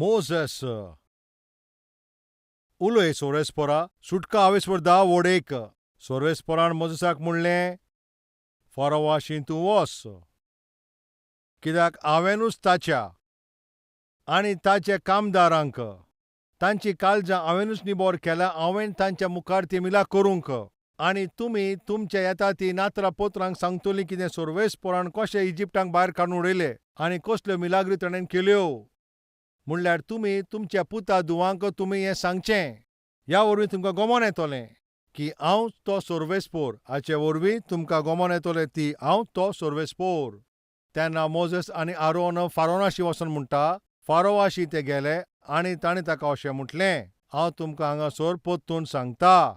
Moses उलय सोरेस्पोरा सुटका आवेस्वर दा वोडेक सोरेस्पोरान मोसेसाक म्हणलें, फारोवाशी तूं वच, कित्याक हांवेनूच ताच्या आनी ताच्या कामदारांक तांची काळजां हांवेनूच निबोर केल्या. हांवेन तांच्या मुखार ती मिला करूंक, आनी तुमी तुमच्या येता ती नातरां पोतरांक सांगतलीं कितें सोर्वेस्पोरान कशें इजिप्टांक भायर काडून उडयले आनी कसल्यो मिलाग्री ताणें केल्यो. म्हणल्यार तुमी तुमच्या पुता धुवांक तुमी हें सांगचें. ह्या वरवीं तुमकां गोमोन येतोलें की हांव तो सोर्वेस्पोर. हाचे वरवीं तुमकां गोमोन येतोलें ती हांव तो सोर्वेस्पोर. तेन्ना मोसेस आनी आरोन फारोनाशी वचोन म्हणटा. फारोवाशी ते गेले आनी ताणें ताका अशें म्हटलें, हांव तुमकां हांगासर परतून सांगता.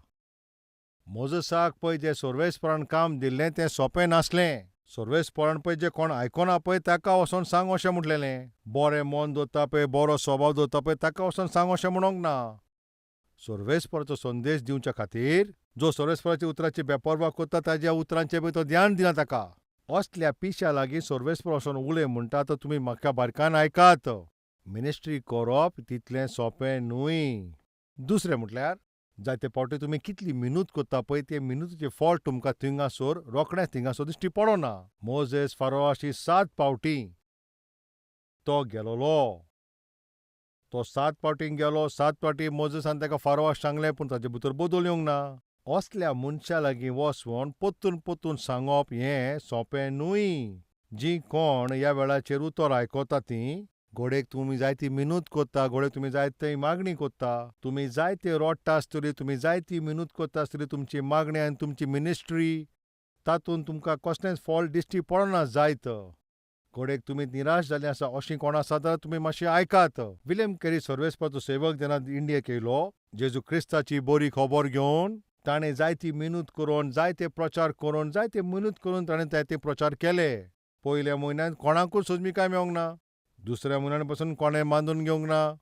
मोसेसाक पळय जें सोर्वेस्पोरान काम दिल्लें तें सोंपें नासलें. सोर्वेस्पोरान पळय जे कोण आयकोना पळय ताका वचोन सांग अशें म्हटलेलें. बरें मन दवरता पळय, बरो स्वभाव दवरता पळय ताका वचोन सांग अशें म्हणोंक ना. सोर्वेस्पोराचो संदेश दिवच्या खातीर जो सोर्वेस्पोराच्या उतराची बेपरवा करता ताच्या उतरांचेर पळय तो ध्यान दिना ताका. असल्या पिश्या लागीं सोर्वेस्पोर वचोन उलय म्हणटा तो तुमी म्हाका बारकायेन आयकात. मिनिस्ट्री करप तितलें सोंपें न्हय. दुसरें म्हटल्यार जायते फावटी तुमी कितली मेहनत करता पळय ते मेहनतीचें फळ तुमकां थिंगासर रोखडेंच थिंगासर दिश्टी पडना. मोसेस फारोवाशी 7 फावटीं तो गेलोलो. तो 7 फावटीं गेलो. 7 फावटीं मोसेसान ताका फारोवाक सांगलें पूण ताचे भितर बदल येवंक ना. असल्या मनशा लागीं वचून परतून सांगप हें सोंपें न्हय. जीं कोण ह्या वेळाचेर उतर आयकता तीं घोडेक तुमी जायती मेहनत करता, घोडेक तुमी जायती मागणी करता, तुमी जायते रोडटा आसतली, तुमी जायती मेहनत करता आसतली तुमची मागणी आनी तुमची मिनिस्ट्री, तातूंत तुमकां कसलेंच फळ दिश्टी पडना जायत. घोडेक तुमी निराश जाल्ली आसा अशीं कोण आसा जाल्यार तुमी मातशें आयकात. विल्यम कॅरी सोर्वेस्पोराचो सेवक जेन्ना इंडियेक येयलो जेजू क्रिस्ताची बरी खबर घेवन, ताणें जायती मेहनत करून, जायते प्रचार करून, जायते मेहनत करून ताणें ते प्रचार केले. पयल्या म्हयन्यांत कोणाकूच सोजमीकाय मेळोंक ना. दुसऱ्या म्हयन्यान पासून कोणें बांदून घेवंक ना.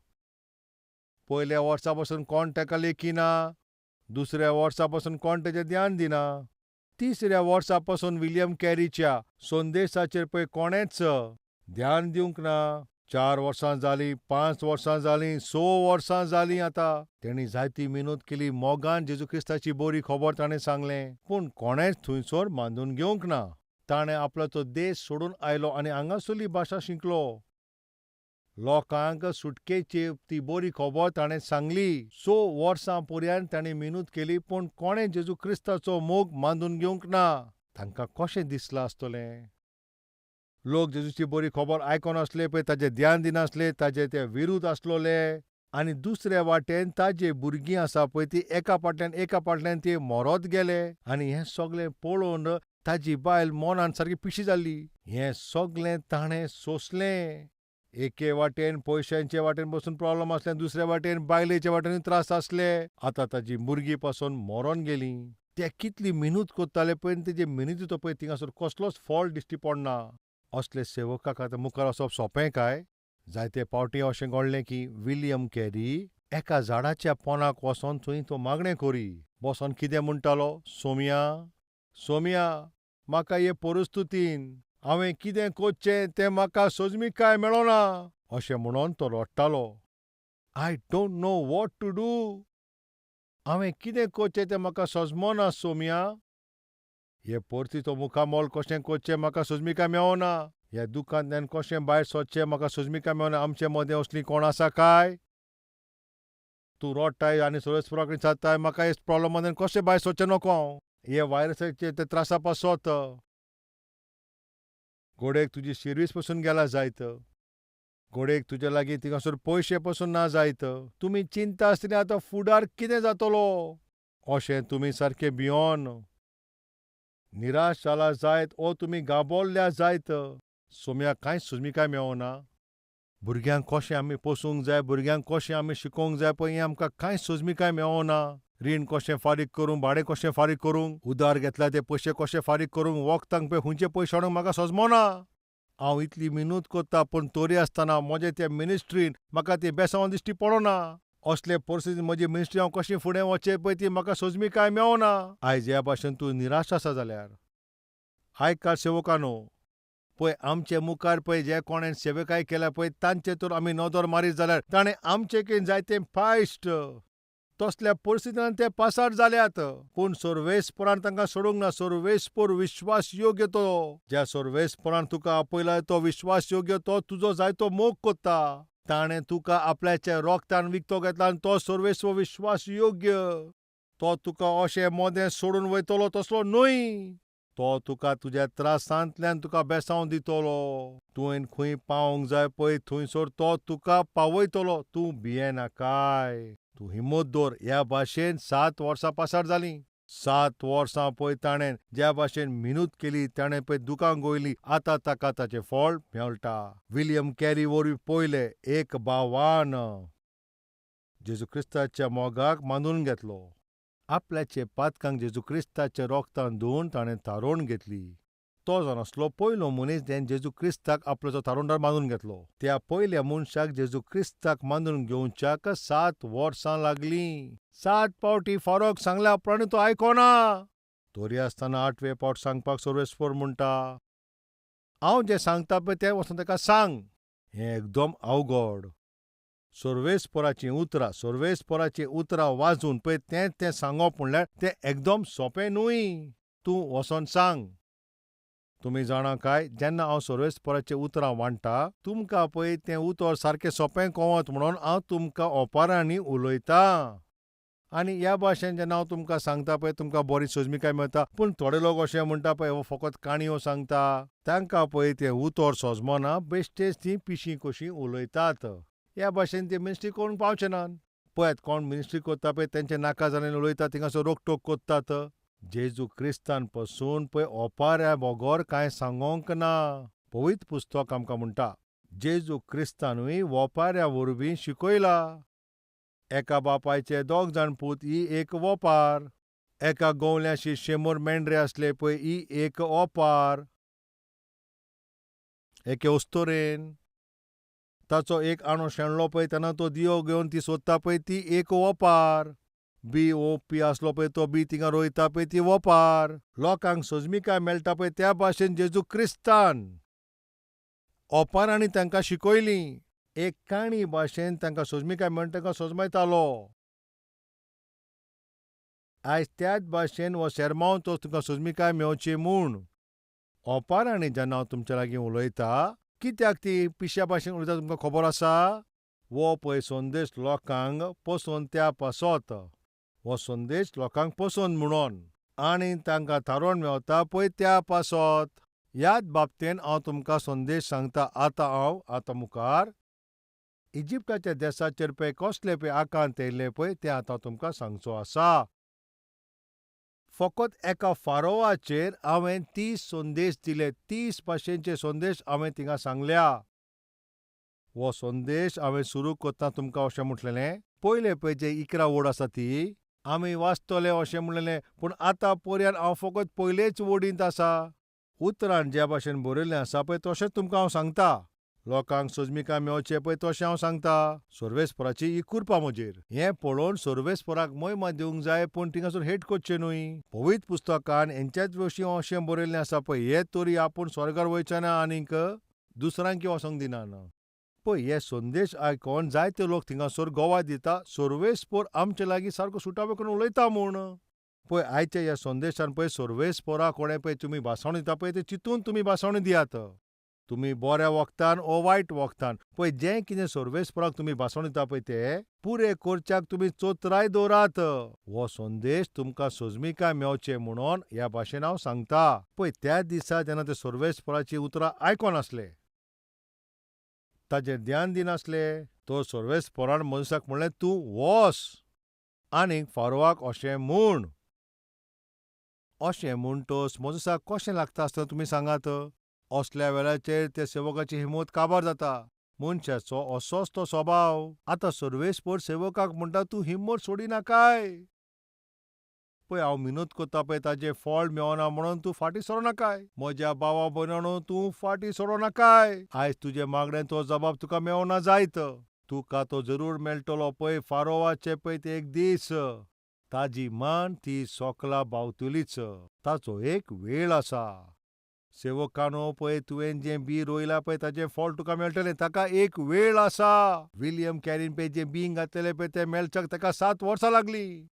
पयल्या वर्सा पासून कोण ताका लेखिना. दुसऱ्या वर्सा पासून कोण ताचेर ध्यान दिना. तिसऱ्या वर्सा पासून विल्यम कॅरीच्या संदेशाचेर पळय कोणेच ध्यान दिवंक ना. 4 वर्सां जालीं, 5 वर्सां जालीं, 6 वर्सां जालीं आतां. तेणी जायती मेहनत केली. मोगान जेजू क्रिस्ताची बरी खबर ताणें सांगलें, पूण कोणेच थंयसर बांदून घेवंक ना. ताणें आपलो तो देश सोडून आयलो आनी हांगासरली भाशा शिकलो. लोकांक सुटकेची ती बरी खबर ताणें सांगली. 6 वर्सां पर्यंत ताणें मेहनत केली पूण कोणें जेजू क्रिस्ताचो मोग बांदून घेवंक ना. तांकां कशें दिसलां आसतलें. लोक जेजूची बरी खबर आयकनासले पळय, ताचेर ध्यान दिनासले, ताचे ते विरुद्ध आसलोले. आनी दुसऱ्या वाटेन ताजे भुरगीं आसा पळय ती एका फाटल्यान ती मरत गेले. आनी हें सगळें पळोवन ताजी बायल मनान सारकी पिशी जाल्ली. हें सगळें ताणें सोंसलें. एके वाटेन पयशांचे वाटेन पासून प्रॉब्लेम आसले, दुसऱ्या वाटेन बायलेच्या वाटेनूय त्रास आसले. आतां ताजी भुरगीं पासून मरोन गेलीं. ते कितली मेहनत करताले पळय, तेजे मेहनतीचो पळय थिंगासर कसलोच फळ दिश्टी पडना. असले सेवकाक आतां मुखार वचप सोंपें काय? जायते फावटी अशें घडलें की विल्यम कॅरी एका झाडाच्या पोंदाक वचोन थंय तो मागणें करी बसोन कितें म्हणटालो, सोमया, म्हाका हे परिस्थितीन हांवें कितें करचें तें म्हाका सोजमीकाय मेळना अशें म्हणोन तो रडटालो. I don't know what to do. हांवें कितें करचें तें म्हाका सोजमोना सोमया. हे परिस्थितीचो मुखामोल कशें करचें म्हाका सोजमीकाय मेळना. ह्या दुखांतल्यान कशें भायर सरचें म्हाका सोजमीकाय मेळना. आमचे मदें असलीं कोण आसा काय? तूं रडटाय आनी सोर्वेस्पोराक विचारताय म्हाका हे प्रॉब्लम मदें कशें भायर सरचें नको हांव. हे वायरसाचे ते त्रासा पासत. घोडेक तुजी सर्वीस पासून गेला जायत. घोडेक तुजे लागीं थिंगासर पयशे पासून ना जायत. तुमी चिंता आसतली आतां फुडार कितें जातलो अशें तुमी सारके भियोन निराश जाला जायत ओ तुमी गाबोरल्या जायत. सोम्याक कांयच सोजमीकाय मेळना. भुरग्यांक कशें आमी पोसूंक जाय, भुरग्यांक कशें आमी शिकोवंक जाय पळय हें आमकां कांयच सोजमीकाय मेळना. रीण कशें फारीक करूंक, भाडें कशें फारीक करूंक, उदार घेतल्या ते पयशे कशे फारीक करूंक, वखदांक पळय खंयचे पयशे हाडूंक म्हाका सोजमोना. हांव इतली मेहनत करतां पूण तरी आसतना म्हजे त्या मिनिस्ट्रीन म्हाका ती बेसांव दिश्टी पडना. असले परिस्थितींत म्हजी मिनिस्ट्री हांव कशी फुडें वचचें पळय ती म्हाका सोजमीकाय मेळना. आयज ह्या भाशेन तूं निराश आसा जाल्यार आयकात सेवकांनो, पळय आमचे मुखार पळय जे कोणें सेवेकाय केल्या पळय तांचे तर आमी नदर मारीत जाल्यार ताणें आमचेकीन जायतें फायश्ट. तसल्या परिस्थितींत ते पासार जाल्यात. पूण सर्वेस्परान तांकां सोडूंक ना. सर्वेस्पर विश्वासयोग्य तो. ज्या सर्वेस्परान तुका आपयलाय तो विश्वासयोग्य तो तुजो जायतो मोग कोत्ता. ताणें तुका आपल्याच्या रोगतान विकतो घेतला आनी तो सर्वेस्व विश्वासयोग्य. तो तुका अशें मोदें सोडून वयतलो तसलो न्हय. तो तुका तुज्या त्रासांतल्यान तुका बेसांव दितलो. तुवें खंय पावोंक जाय पळय थंयसर तो तुका पावयतलो. तूं भियेनाकाय. तूं हिम्मत दवर. ह्या भाशेन 7 वर्सां पासार जालीं. 7 वर्सां पळय ताणें ज्या भाशेन मेहनत केली, ताणें पळय दुकां गोयलीं, आतां ताका ताचें फळ मेळटा. विल्यम कॅरी वरवीं पयलें एक भावान जेजू क्रिस्ताच्या मोगाक बांदून घेतलो. आपल्याचे पातकांक जेजू क्रिस्ताच्या रोगतान धुवन ताणें थारोवन घेतली. तो जावन असलो पयलो मनीस जेन जेजू क्रिस्ताक आपलो थारोवणार बांदून घेतलो. त्या पयल्या मनशाक जेजू क्रिस्ताक बांदून घेवच्याक 7 वर्सां लागलीं. 7 फावटी फारोक सांगल्या उपरांतूय तो आयकोना. तरी आसतना 8वें फावट सांगपाक सर्वेस्पर म्हणटा, हांव जें सांगता पळय तें वचून ताका सांग. हें एकदम अवघड. सर्वेस्पराचीं उतरां वाजून पळय तें सांगप म्हणल्यार तें एकदम सोंपें न्हय. तूं वचोन सांग. तुमी जाणा काय, जेन्ना हांव सर्वेस्पराचीं उतरां वांडटां, तुमकां पळय तें उतर सारकें सोंपें कळत म्हणून हांव तुमकां ओपारांनी उलयतां. आनी ह्या भाशेन जेन्ना हांव तुमकां सांगता पळय तुमकां बरी सोजमीकाय मेळटा. पूण थोडे लोक अशें म्हणटा पळय हो फकत काणयो सांगता. तांकां पळय तें उतर सोजमना, बेश्टेच तीं पिशीं कशीं उलयतात. ह्या भाशेन ते मिनिस्ट्री करूंक पावचे नात. पळयात कोण मिनिस्ट्री करता पळय तेंचे नाका जाल्लें उलयता थिंगासर रोकटोक कोत्तात. जेजू क्रिस्तान पसून पळय ओपाऱ्या बोगोर कांय सांगोंक ना. पवित्र पुस्तक आमकां म्हणटा, जेजू क्रिस्तानूय ओपाऱ्या वरवीं शिकयला. एका बापायचे 2 जाण पूत ही एक ओपार. एका गवल्याशी 100 मेंढरे आसले पळय ही एक ओपार. एके अस्तोरेन ताचो एक आणो शेणलो पळय तेन्ना तो दियो घेवन ती सोदता पळय ती एक ओपार. बी ओपी आसलो पळय तो बी थिंगा रोयता पळय ती ओपार. लोकांक सोजमीकाय मेळटा पळय त्या भाशेन जेजू क्रिस्तान ओपारांनी तांकां शिकयलीं. एक काणी भाशेन तांकां सोजमीकाय मेळून तांकां सोजमयतालो. आयज त्याच भाशेन हो शेरमांव तुका सोजमीकाय मेळची म्हूण. ओपारांनी जेन्ना हांव तुमचे लागीं उलयतां, कित्याक ती पिश्या भाशेन उलयता तुमकां खबर आसा? हो पळय संदेश लोकांक पसोवन त्या पासत. हो संदेश लोकांक पसोवन म्हणून. आनी तांकां थारोवन मेवता पळय त्या पासत. ह्याच बाबतींत हांव तुमकां संदेश सांगता. आतां मुखार इजिप्टाच्या देशाचेर पळय कसले पळय आकांत येयल्ले पळय ते आतां तुमकां सांगचो आसा. फकत एका फारोवाचेर हांवें 30 संदेश दिले. 30 भाशेचे संदेश हांवें थिंगा सांगल्या. हो संदेश हांवें सुरू करतना तुमकां अशें म्हटलेलें, पयले पळय जे 11 वड आसा ती आमी वाचतले अशें म्हणलेलें. पूण आतां पर्यान हांव फकत पयलेच वडींत आसा. उतरांत ज्या भाशेन बरयल्लें आसा पळय तशेंच तुमकां हांव सांगता. लोकांक सोजमीकाय मेळचें पळय तशें हांव सांगता. सर्वेस्पराची ही कृपा म्हजेर. हें पळोवन सर्वेस्पराक महिमा दिवंक जाय पूण थिंगासर हेट करचें न्हय. पवित्र पुस्तकान हेंच्याच विशीं अशें बरयल्लें आसा पळय, हे तरी आपूण स्वर्गार वयचे ना आनीक दुसऱ्यांक वचोंक दिनात. पळय हे संदेश आयकोन जायते लोक थिंगासर गोवाय दिता सर्वेस्पर आमचे लागीं सारको सुटावे करून उलयता म्हूण. पळय आयच्या ह्या संदेशान पळय सर्वेस्परा कोणें पळय तुमी भासावणी दिता पळय तें चिंतून तुमी भासावणी दियात. तुमी बऱ्या वखदान ओ वायट वखदान पळय जें कितें सर्वेस्पराक तुमी भासावणी दिता पळय तें पुरे करच्याक तुमी चोत्राय दवरात. हो संदेश तुमकां सोजमीकाय मेळचें म्हणून ह्या भाशेन हांव सांगता. पळय त्या दिसा जेन्ना ते सर्वेस्पराचीं उतरां आयकोनासले, ताचेर ध्यान दिनासले, तो सर्वेस्परान मनशाक म्हणलें तूं वच आनीक फारोवाक अशें म्हूण. अशें म्हणटच मनशाक कशें लागता आसतना तुमी सांगात? असल्या वेळाचेर ते सेवकाची हिंमत काबार जाता. मनशाचो असोच तो स्वभाव. आतां सर्वेस्पर सेवकाक म्हणटा तूं हिंमत सोडिनाकाय. पळय हांव मिनत करता पळय ताचें फळ मेळना म्हणून तूं फाटीं सरोनाकाय. म्हज्या भावा भयणानो तूं फाटीं सरोनाकाय. आयज तुजे मागणें तो जबाब तुका मेळना जायत. तुका तो जरूर मेळटलो. पळय फारोवाचे पळय ते एक दीस. ताजी मान ती सोकला भावतलीच. ताचो एक वेळ आसा. सेवकानो पळय तुवें जें बी रोयलां पळय ताचें फळ तुका मेळटलें. ताका एक वेळ आसा. विलियम कॅरीन पळय जें बीं घातलेलें पळय तें मेळच्याक ताका 7 वर्सां लागलीं.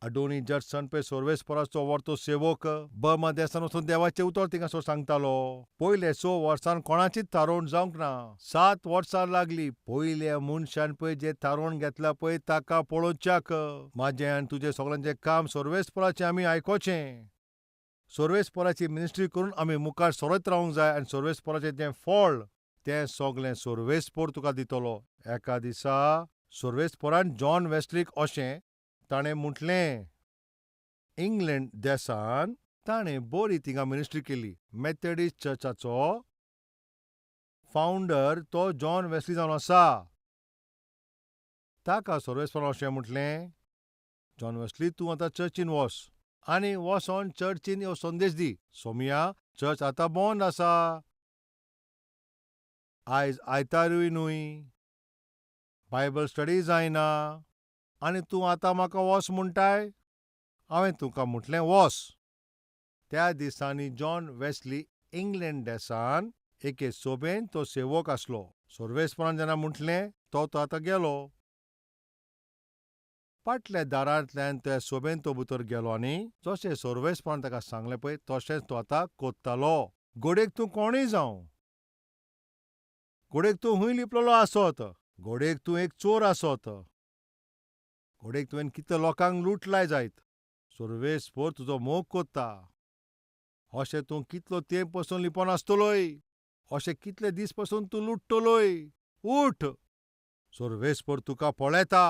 अडोनी जडसन पळय सोर्वेस्पराचो व्हडलो सेवक बर्मा देशांत वचून देवाचें उतर थिंगासोर सांगतालो. पयले 6 वर्सान कोणाचीच थारोवण जावंक ना. 7 वर्सां लागलीं. पयल्या मनशान पळय जें थारोवन घेतलां पळय ताका पळोवच्याक. म्हाजें आनी तुजें सगळ्यांचें काम सोर्वेस्पराचें आमी आयकोचें. सोर्वेस्पराची मिनिस्ट्री करून आमी मुखार सरयत रावंक जाय आनी सोर्वेस्पराचें जें फळ तें सगळें सोर्वेस्पर तुका दितलो. एका दिसा सोर्वेस्परान जॉन वेस्लीक अशें ताणें म्हटलें. इंग्लंड देशांत ताणें बरी थिंगा मिनिस्ट्री केली. मेथडिस्ट चर्चाचो फावंडर तो जॉन वेस्ली जावन आसा. ताका सोर्वेस्परान अशें म्हटलें, जॉन वेस्ली तूं आतां चर्चीन वच आनी वचोन चर्चीन ह्यो संदेश दी. सोमया चर्च आतां बंद आसा. आयज आयतारूय न्हय. बायबल स्टडी जायना आनी तूं आतां म्हाका वच म्हणटाय. हांवें तुका म्हटलें वच. त्या दिसांनी जॉन वेस्ली इंग्लंड देशांत एके सभेन तो सेवक आसलो. सोर्वेस्परान जेन्ना म्हटलें तो आतां गेलो. फाटल्या दारांतल्यान त्या सभेन तो भितर गेलो आनी जशें सोर्वेस्परान ताका सांगलें पळय तशेंच तो आतां कोत्तालो. घोडेक तूं कोणूय जावं. घोडेक तूं हूंय लिपलेलो आसत. घोडेक तूं एक चोर आसत. घोडेक तुवें कितले लोकांक लुटलाय जायत. सोर्वेस्पर तुजो मोग कोत्ता. अशें तूं कितलो तेंप पसून लिपोन आसतलोय. अशें कितले दीस पसून तूं लुट्टलोय. उठ. सोर्वेस्पर तुका पळयता.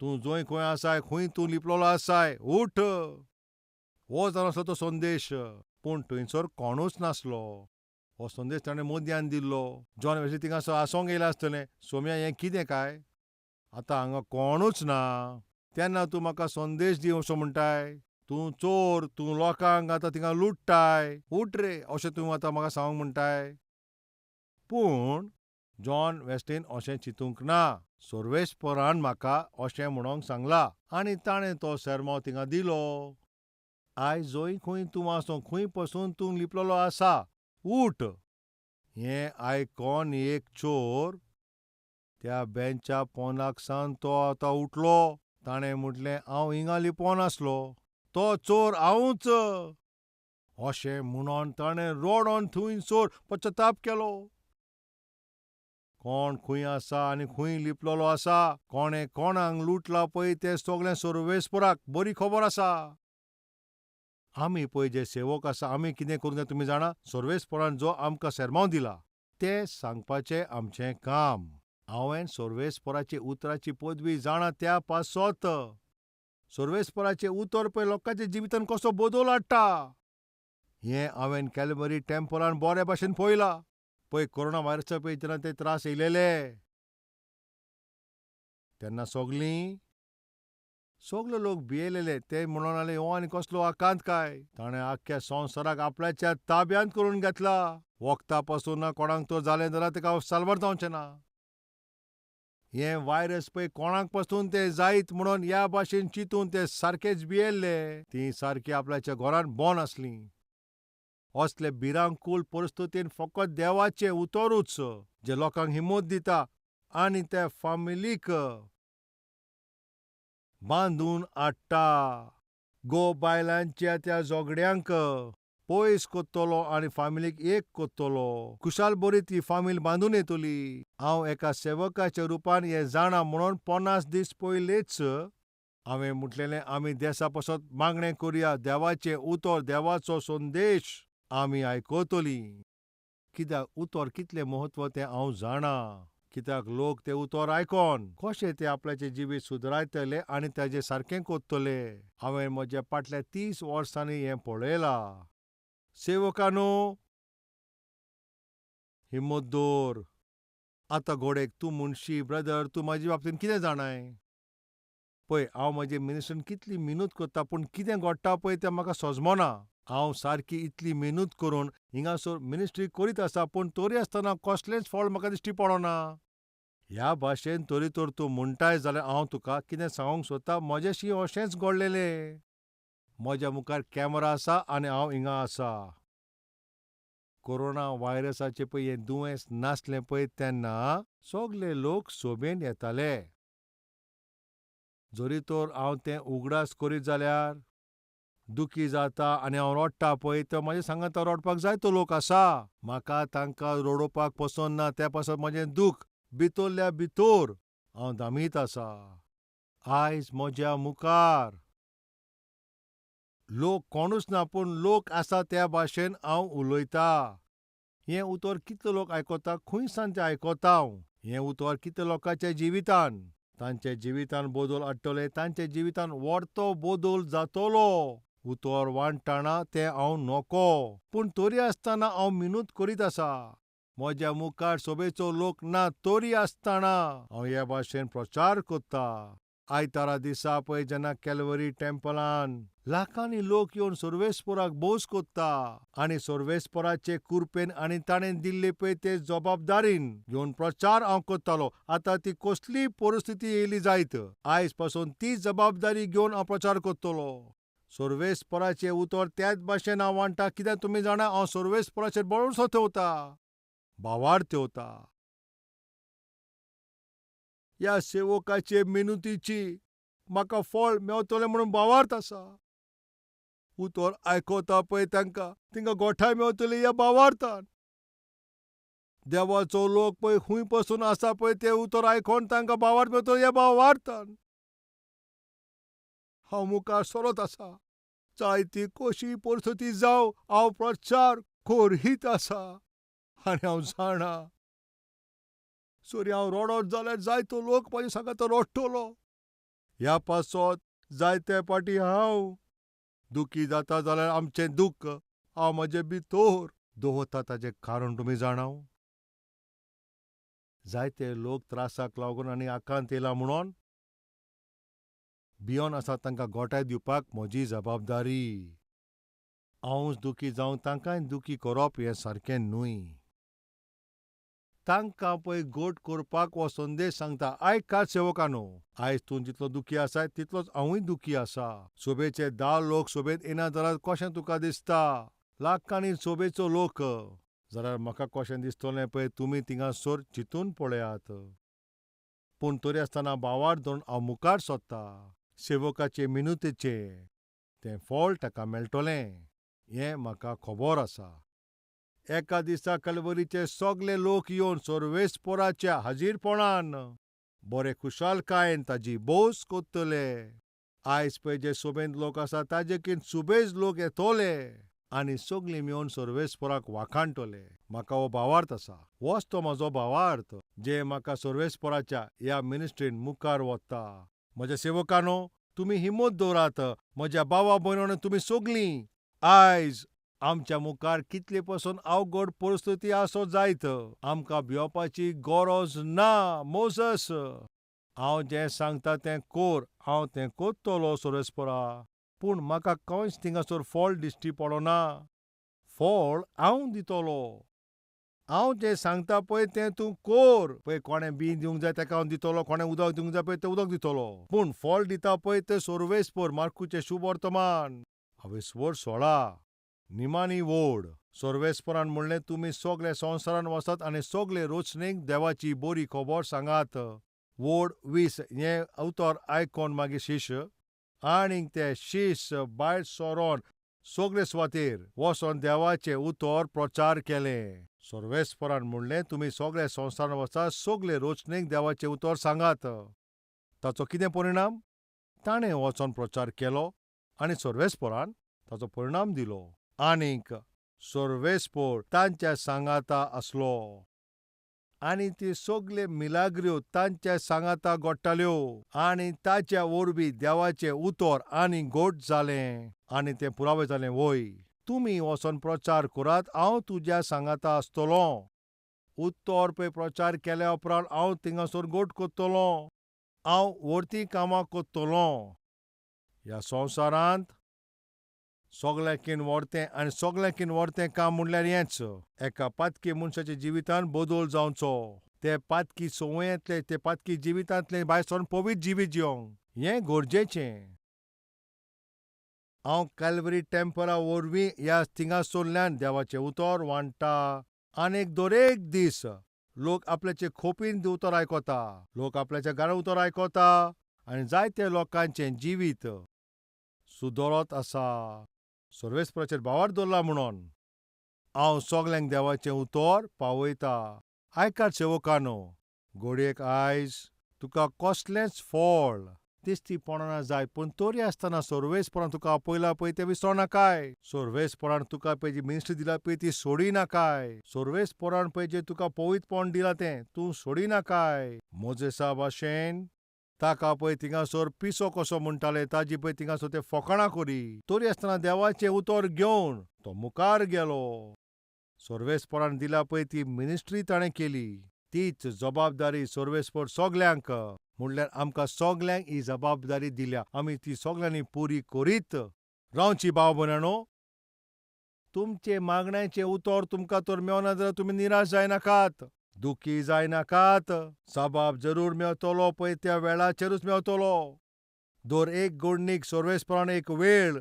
तूं जंय खंय आसाय खंय तूं लिपलेलो आसाय. उठ. हो जावन आसलो तो संदेश. पूण थंयसर कोणूच नासलो. हो संदेश ताणें मोदयान दिल्लो. जॉन वेस्ली थिंगासर आसोंक येयलें आसतलें. सोम्या हें कितें काय? आतां हांगा कोणूच ना. तेन्ना तूं म्हाका संदेश दी असो म्हणटाय. तूं चोर. तूं लोकांक आतां थिंगा लुट्टाय. उठ रे अशें तूं आतां म्हाका सांगूंक म्हणटाय. पूण जॉन वेस्लीन अशें चिंतूंक ना. सोर्वेस्परान म्हाका अशें म्हणोंक सांगलां आनी ताणें तो सेर्मो थिंगा दिलो. आयज जंय खंय तूं आसूं खंय पसून तूं लिपलेलो आसा. उठ. हें आयकोन एक चोर त्या बेंचा पोंदाक सावन तो आतां उठलो. ताणें म्हटलें हांव हिंगा लिपोन आसलो. तो चोर हांवूच. अशें म्हणोन ताणें रोडोन थंयसर पश्चाताप केलो. कोण खंय आसा आनी खंय लिपलेलो आसा. कोणें कोणाक लुटलां पळय तें सगळें सोर्वेस्पराक बरी खबर आसा. आमी पळय जे सेवक आसा आमी कितें करूं जाय तुमी जाणा. सोर्वेस्परान जो आमकां सेर्मों दिलां तें सांगपाचें आमचें काम. हांवें सोर्वेस्पराची उतराची पदवी जाणा त्या पासत. सोर्वेस्पराचें उतर पळय लोकांच्या जिवितांत कसो बदल हाडटा. हें हांवें कॅल्वरी टेंपलांत बरे भाशेन पळयलां. पळय कोरोना व्हायरसाचे पळय जेन्ना ते त्रास येयलेले तेन्ना सगळे लोक भियेलेले. ते म्हणून आले हो आनी कसलो आकांत काय. ताणें आख्ख्या संवसाराक आपल्याच्या ताब्यांत करून घेतला. वखदा पासून कोणाक तर जालें जाल्यार ताका साल्वार जावचें ना. हें व्हायरस पळय कोणाक पासून तें जायत म्हणून ह्या भाशेन चिंतून ते सारकेच भियेल्ले. तीं सारकीं आपल्याच्या घरांत बोन आसलीं. असले भिरांकूळ परिस्थितींत फकत देवाचें उतरूच जे लोकांक हिंमत दिता आनी त्या फामिलीक बांदून हाडटा. बायलांच्या त्या झगड्यांक पयस कोत्तलो आनी फामिलीक एक कोत्तलो. खुशाल बरी ती फामील बांदून येतली. हांव एका सेवकाच्या रुपान हें जाणा म्हणून 50 दीस पयलेंच हांवें म्हटलेलें आमी देशा पासत मागणें करुया. देवाचें उतर देवाचो संदेश आमी आयकतलीं. कित्याक उतर कितलें म्हत्व तें हांव जाणा. कित्याक लोक तें उतर आयकोन कशें ते आपल्याचें जिवीत सुदारयतले आनी ताजें सारकें कोत्तले. हांवें म्हज्या फाटल्या 30 वर्सांनी हें पळयलां. सेवकानो हिम्मत दवर. आतां घोडेक तूं मुनशी ब्रदर तूं म्हाजे बाबतींत कितें जाणाय. पळय हांव म्हजे मिनिस्ट्रीन कितली मेहनत करतां पूण कितें घडटा पळय तें म्हाका समजना. हांव सारकी इतली मेहनत करून हिंगासर मिनिस्ट्री करीत आसा पूण तरी आसतना कसलेंच फळ म्हाका दिश्टी पडना. ह्या भाशेन तरी तर तूं म्हणटाय जाल्यार हांव तुका कितें सांगूंक सोदतां म्हज्याशी अशेंच घडलेलें. म्हज्या मुखार कॅमेरा आसा आनी हांव हिंगा आसा. कोरोना व्हायरसाचें पळय हें दुयेंस नासलें पळय तेन्ना सगळे लोक सोबेन येताले. जरी तर हांव तें उगडास करीत जाल्यार दुखी जाता आनी हांव रडटां पळय तर म्हाज्या सांगात रडपाक जायतो लोक आसा. म्हाका तांकां रडोवपाक पसंद ना त्या पासत म्हजें दूख भितरल्या भितर हांव धामीत आसा. आयज म्हज्या मुखार लोक कोणूच ना पूण लोक आसा त्या भाशेन हांव उलयतां. हें उतर कितले लोक आयकता खंयसान तें आयकता हांव. हें उतर कितल्या लोकांच्या जिवितांत. तांचे जिवितांत बदल हाडटले, तांचे जिवितांत व्हडतो बदल जातलो. उतर वांट्टाना तें हांव नोको. पूण तरी आसतना हांव मिनूत करीत आसा. म्हज्या मुखार सोबेचो लोक ना तरी आसतना हांव हे भाशेन प्रचार करतां. आयतारा दिसा पळय जेन्ना कॅल्वरी टेंपलांत लाखांनी लोक येवन सर्वेस्पराक भोस कोत्ता आनी सर्वेस्पराचे कुरपेन आनी ताणें दिल्ले पळय ते जबाबदारीन घेवन प्रचार हांव करतालों. आतां ती कसलीय परिस्थिती येयली जायत, आयज पासून ती जबाबदारी घेवन हांव प्रचार करतलों. सर्वेस्पराचें उतर त्याच भाशेन हांव मांडटां कित्याक तुमी जाणा हांव सर्वेस्पराचेर भरोसो थेवतां, भावार्थ थेवतां. ह्या सेवकाचे मिनतीची म्हाका फळ मेवतलें म्हणून भावार्थ आसा. उतर आयकता पळय तांकां तिंका गोठाय मेवतली ह्या भावार्थान. देवाचो लोक पळय खंय पासून आसा पळय तें उतर आयकोन तांकां भावार्थ मेवतलो ह्या भावार्थान. हांव मुखार सरत आसा. जायती कशी परिस्थिती जावं हांव प्रचार करीत आसा. आनी हांव जाणा जरी हांव रडत जाल्यार जायतो लोक म्हाज्या सांगाता रडटलो. ह्या पासत जायते फावटी हांव दुखी जाता जाल्यार आमचें दूख हांव म्हजे भितर दवरतां ताचें कारण तुमी जाणा. जायते लोक त्रासाक लागून आनी आकांत येयला म्हणून भियोन आसा तांकां गोठाय दिवपाक म्हजी जबाबदारी. हांवूच दुखी जावन तांकांय दुखी करप हें सारकें न्हय. तांकां पळय गोट करपाक हो संदेश सांगता. आयकात सेवकांनो, आयज तूं जितलो दुखी आसाय तितलोच हांवूय दुखी आसा. सोबेचे 10 लोक सोबेत येना जाल्यार कशें तुका दिसता? लाखांनी सोबेचो लोक जाल्यार म्हाका कशें दिसतलें पळय तुमी थिंगासर चिंतून पळयात. पूण तरी आसतना भावार्थ धरून हांव मुखार सरतां. सेवकाचे मिनतीचें तें फळ ताका मेळटलें हें म्हाका खबर आसा. एका दिसा कल्वरीचे सगळे लोक येवन सर्वेस्पराच्या हाजीरपणान बरे खुशालकायेन ताजी भोस कोत्तले. आयज पळय जे सोबेत लोक आसा ताजेकीन सुबेज लोक येतले आनी सगळीं मेळून सर्वेस्पराक वाखाणटले. म्हाका हो भावार्थ आसा. होच तो म्हजो भावार्थ जे म्हाका सर्वेस्पराच्या ह्या मिनिस्ट्रीन मुखार व्हरता. म्हज्या सेवकांनो, तुमी हिम्मत दवरात. म्हज्या भावा भयणींनो तुमी सगळीं आयज आमच्या मुखार कितले पासून अवघड परिस्थिती आसत जायत. आमकां भिवपाची गरज ना. मोजस, हांव जें सांगता तें कर. हांव तें करतलों सर्वेस्परा. पूण म्हाका खंयच थिंगासर फळ दिश्टी पडना. फळ हांव दितलों. हांव जें सांगता पळय तें तूं कर. पळय कोणें बी दिवंक जाय ताका हांव दितलों, कोणें उदक दिवंक जाय पळय तें उदक दितलों. पूण फळ दिता पळय तें सर्वेस्पर मार्कूचें शुभ वर्तमान 16 निमाणी वोड. सर्वेस्परान म्हणलें तुमी सगळे संवसारान वचात आनी सगळे रचनेक देवाची बरी खबर सांगात. वोड 20 हें उतर आयकोन मागीर शिश्य आनीक ते शिश्य भायर सरोन सगळे सुवातेर वचोन देवाचें उतर प्रचार केलें. सर्वेस्परान म्हणलें तुमी सगळे संवसारान वचात सगळे रचनेक देवाचें उतर सांगात. ताचो कितें परिणाम? ताणें वचोन प्रचार केलो आनी सर्वेस्परान ताचो परिणाम दिलो. आनीक सर्वेस्पर तांच्या सांगाता आसलो आनी ती सगळे मिलाग्र्यो तांच्या सांगाता घडटाल्यो आनी ताच्या वरवीं देवाचें उतर आनी घट जालें आनी तें पुरावे जालें. वय, तुमी वचोन प्रचार करात. हांव तुज्या सांगाता आसतलों. उतर पळय प्रचार केल्या उपरांत हांव थिंगासर घट करतलों. हांव व्हरतीं कामां करतलों. ह्या संवसारांत सगळ्याकीन व्हडतें आनी सगळ्याकीन व्हडतें काम म्हणल्यार हेंच. एका पातकी मनशाच्या जिवितांत बदल जावचो. ते पातकी संवयांतले ते पातकी जिवितांतले भायर सरून पवित्र जिवीत जिवंक हें गरजेचें. हांव कॅल्वरी टेंपला वरवीं ह्या थिंगासोरल्यान देवाचें उतर वांडटा. आनीक दरेक दीस लोक आपल्याचे खोपीन उतर आयकोता. लोक आपल्याच्या घरां उतर आयकोता आनी जायते लोकांचें जिवीत सुदरत आसा. सर्वेस्पराचेर भावार दवरला म्हणून हांव सोगल्यांक देवाचें उतर पावयता. आयकात सेवकांनो, घोडयेक आयज तुका कसलेंच फळ दिश्टीपडना जाय, पूण तरी आसतना सर्वेस्परान तुका आपयला पळय तें विसरोनाकाय. सर्वेस्परान तुका पळय जी मिनिस्ट्री दिला पळय ती सोडिनाकाय. सर्वेस्परान पळय जें तुका पवित्रपण दिलां तें तूं सोडिनाकाय. मोजेसा भाशेन ताका पळय थिंगासोर पिसो कसो म्हणटाले ताजी पळय थिंगासोर ते फकाणां करी. तरी आसतना देवाचें उतर घेवन तो मुखार गेलो. सर्वेस्परान दिला पळय ती मिनिस्ट्री ताणें केली. तीच जबाबदारी सर्वेस्पर सोगल्यांक, म्हणल्यार आमकां सोगल्यांक ही जबाबदारी दिल्या. आमी ती सोगल्यांनी पुरी करीत रावची. भाव भयणांनो, तुमचे मागण्यांचें उतर तुमकां तर मेळना जाल्यार तुमी निराश जायनाकात, दुखी जायनाकात. जबाब जरूर मेळटलो पळय त्या वेळाचेरूच मेळटलो. दर एक घडणीक सर्वेस्परान एक वेळ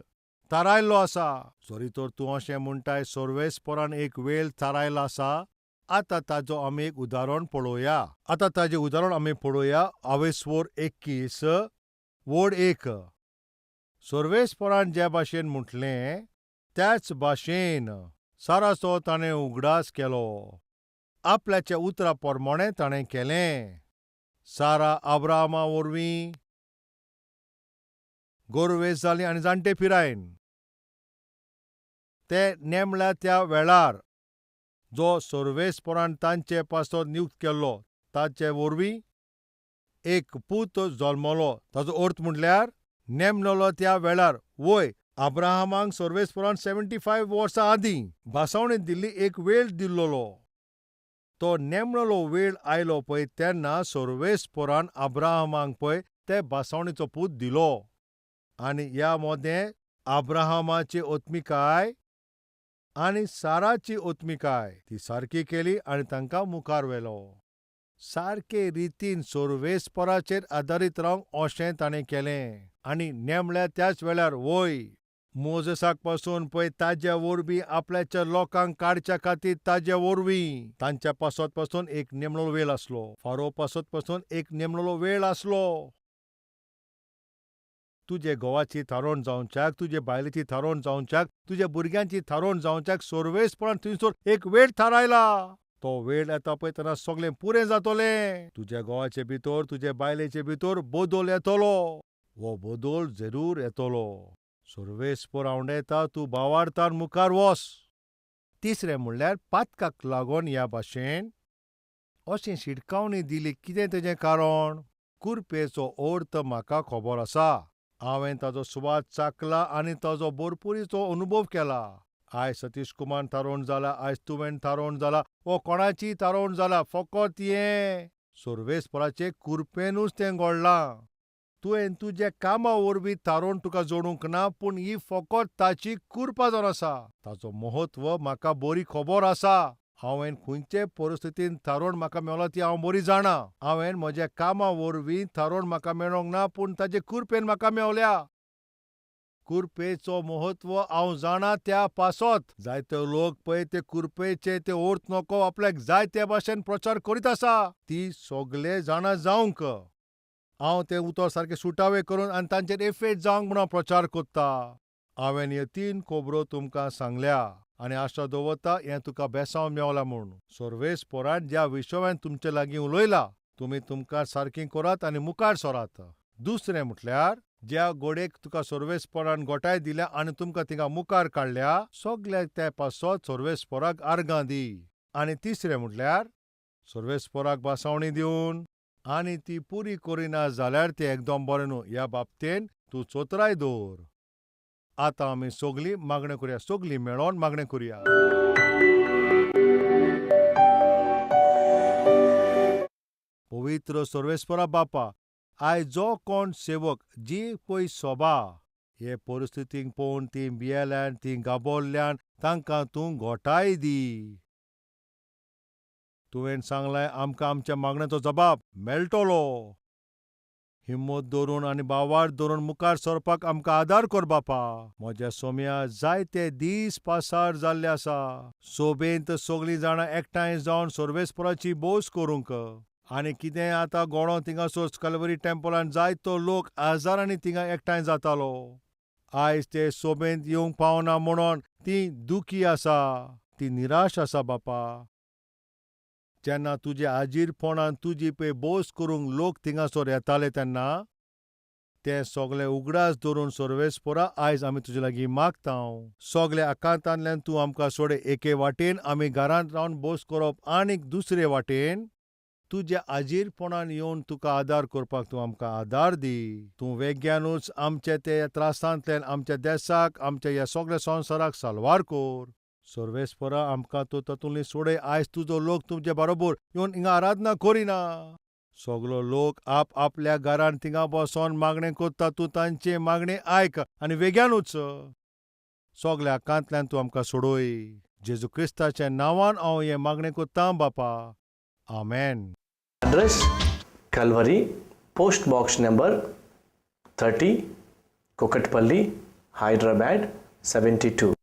थारायल्लो आसा. जरी तर तूं अशें म्हणटाय सर्वेस्परान एक वेळ थारायलो आसा, आतां ताचो आमी एक उदाहरण पळोवया. ताचें उदाहरण आमी पळोवया. आवेसवोर 21 वड 1. सर्वेस्परान जे भाशेन म्हटलें त्याच भाशेन साराचो ताणें उगडास केलो. आपल्याच्या उतरा प्रमाणें ताणें केलें. सारा अब्राहमा वरवीं गोरवेस जाली आनी जाणटे पिरायेन. ते नेमल्या त्या वेळार जो सर्वेस्परान तांचे पासत नियुक्त केल्लो ताचे वरवीं एक पूत जल्मलो. ताचो अर्थ म्हटल्यार नेमलेलो त्या वेळार. वय, अब्राहमाक सर्वेस्परान 75 वर्सां आदीं भासावणी दिल्ली एक वेळ दिल्लो. तो नेमलेलो वेळ आयलो पळय तेन्ना सर्वेस्परान अब्राहमाक पळय ते भासावणीचो पूत दिलो. आनी ह्या मोदें अब्राहमाची ओत्मिकाय आनी साराची ओत्मिकाय ती सारकी केली आनी तांकां मुखार व्हेलो. सारके रितीन सर्वेस्पराचेर आदारीत रावंक अशें ताणें केलें. आनी नेमल्या त्याच वेळार वय, मोजेसाक पासून पळय ताजे वरवीं आपल्याच्या लोकांक काडच्या खातीर ताजे वरवीं तांच्या पासत पासून एक नेमलेलो वेळ आसलो. फारो पासत पासून एक नेमलेलो वेळ आसलो. तुजे घोवाची थारोवण जावच्याक, तुजे बायलेची थारोवण जावच्याक, तुज्या भुरग्यांची थारोवण जावच्याक सर्वेस्परान थंयसर एक वेळ थारायला. तो वेळ येता पळय तेन्ना सगळें पुरें जातलें. तुज्या घोवाचे भितर, तुजे बायलेचे भितर बदल येतलो. हो बदल जरूर येतलो. सर्वेस्पर आवडयता तूं भावार्थान मुखार वच. तिसरें म्हणल्यार पातकाक लागून ह्या भाशेन अशी शिटकावणी दिली. कितें तेजें कारण? कुरपेचो अर्थ म्हाका खबर आसा. हांवें ताचो सुवाद चाखला आनी ताचो भरपुरीचो अनुभव केला. आयज सतीश कुमार थारोवण जाला, आयज तुवें थारोवण जाला, वो कोणाचीय थारोवण जाला, फकत हें सर्वेस्पराचे कुरपेनूच तें घडलां. तुवें तुज्या कामा वरवीं थारोवण तुका जोडूंक ना, पूण ही फकत ताची कृपा जावन आसा. ताचो महत्व म्हाका बरी खबर आसा. हांवें खंयचे परिस्थितींत थारोवण म्हाका मेळ्ळो ती हांव बरी जाणां. हांवें म्हज्या कामा वरवीं थारोवण म्हाका मेळोंक ना, पूण ताचे कृपेन म्हाका मेवल्या. कुरपेचो महत्व हांव जाणां त्या पासत जायते लोक पळय ते कुरपेचे ते अर्थ नको आपल्याक जाय ते भाशेन प्रचार करीत आसा. ती सगळे जाणा जावंक हांव तें उतर सारकें सुटावें करून आनी तांचेर एफेट जावंक म्हूण हांव प्रचार करता. हांवें ह्यो 3 खबरो तुमकां सांगल्या आनी आशा दवरता हें तुका बेसांव मेवलां म्हूण. सर्वेस्परान ज्या विशयान तुमचे लागीं उलयला तुमी तुमकां सारकीं करात आनी मुखार सरात. दुसरें म्हटल्यार ज्या घोडेक तुका सर्वेस्परान गोठाय दिल्या आनी तुमकां थिंगा मुखार काडल्या सगल्या ते पासत सर्वेस्पराक आर्गां दी. आनी तिसरें म्हटल्यार सर्वेस्पराक भासावणी दिवन आनी ती पुरी करिना जाल्यार तें एकदम बरें न्हू. ह्या बाबतींत तूं चोतराय दवर. आतां आमी सगलीं मागणें करुया. सगलीं मेळोन मागणें करुया. पवित्र सर्वेस्परा बापा, आयज जो कोण सेवक जी पळय सभा हे परिस्थितीक पळोवन तीं भियेल्यान, तीं गाबोरल्यान, तांकां तूं घोटाय दी. तुवें सांगलां आमकां आमच्या मागण्यांचो जबाब मेळटलो. हिम्मत दवरून आनी बावार दवरून मुखार सरपाक आमकां आदार कर बापा. म्हज्या सोम्या जायते दीस पासार जाल्ले आसा. सोबेंत सगळीं जाणां एकठांय जावन सर्वेस्पराची भोस करूंक. आनी कितें आतां घोडो थिंगासोर कॅल्वरी टेंपलांत जायतो लोक हजारांनी थिंगा एकठांय जातालो. आयज ते सोबेंत येवंक पावना म्हणून तीं दुखी आसा, तीं निराश आसा बापा. जेन्ना तुजे आजीरपणान तुजी पळय भोस करूंक लोक थिंगासोर येताले तेन्ना तें सगळें उगडास धरून सर्वेस्परा आयज आमी तुजे लागीं मागतांव. सगळ्या आकांतांतल्यान तूं आमकां सोडे एके वाटेन आमी घरांत रावन भोस करप आनीक दुसरे वाटेन तुज्या आजीरपणान येवन तुका आदार करपाक तूं आमकां आदार दी. तूं वेग्यानूच आमचे ते त्रासांतल्यान आमच्या देशाक आमच्या ह्या सगळ्या संवसाराक साल्वार कोर. सर्वेस्परा आमकां तूं तातूंतली सोडय आयज तुजो लोक तुजे बरोबर येवन हिंगा आराधना करिना. सगळो लोक आपल्या घरांत थिंगा बसोन मागणें कोत्ता तूं तांचे मागणें आयक आनी वेग्यानूच सगळ्या आकांतल्यान तूं आमकां सोडय. जेजू क्रिस्ताच्या नांवान हांव हें मागणें कोत्तां बापा. आमेन. Address Calvary, Post Box number 30, Kukatpalli, Hyderabad 72.